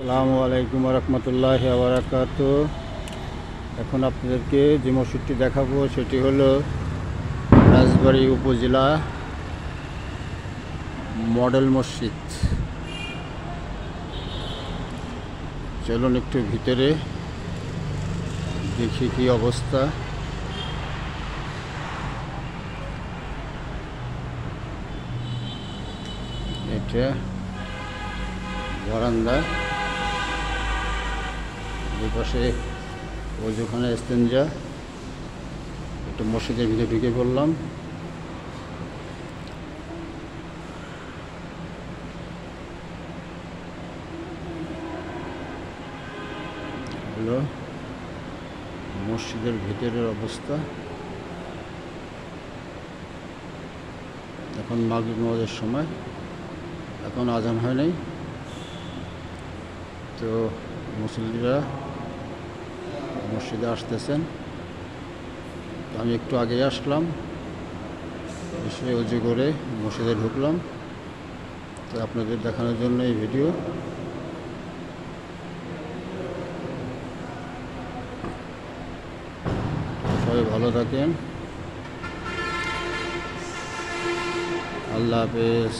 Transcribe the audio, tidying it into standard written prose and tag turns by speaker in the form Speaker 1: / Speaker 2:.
Speaker 1: আসসালামু আলাইকুম রহমতুল্লাহি ওয়া বারাকাতুহু। এখন আপনাদেরকে যে মসজিদটি দেখাবো সেটি হলো রাজবাড়ী উপজেলা মডেল মসজিদ। চলুন একটু ভিতরে দেখি কি অবস্থা। এটা বারান্দা, দুই পাশে ওজুখানা, ইস্তেঞ্জা। একটু মসজিদের ভিতরে ঢুকে পড়লাম। হলো মসজিদের ভিতরের অবস্থা। এখন মাগরিব নামাজের সময়, এখন আজান হয় নাই, তো মুসল্লিরা মসজিদে আসতেছেন। আমি একটু আগে আসলাম, এসে উজু করে মসজিদে ঢুকলাম। তো আপনাদের দেখানোর জন্য এই ভিডিও। সবাই ভালো থাকেন, আল্লাহ হাফেজ।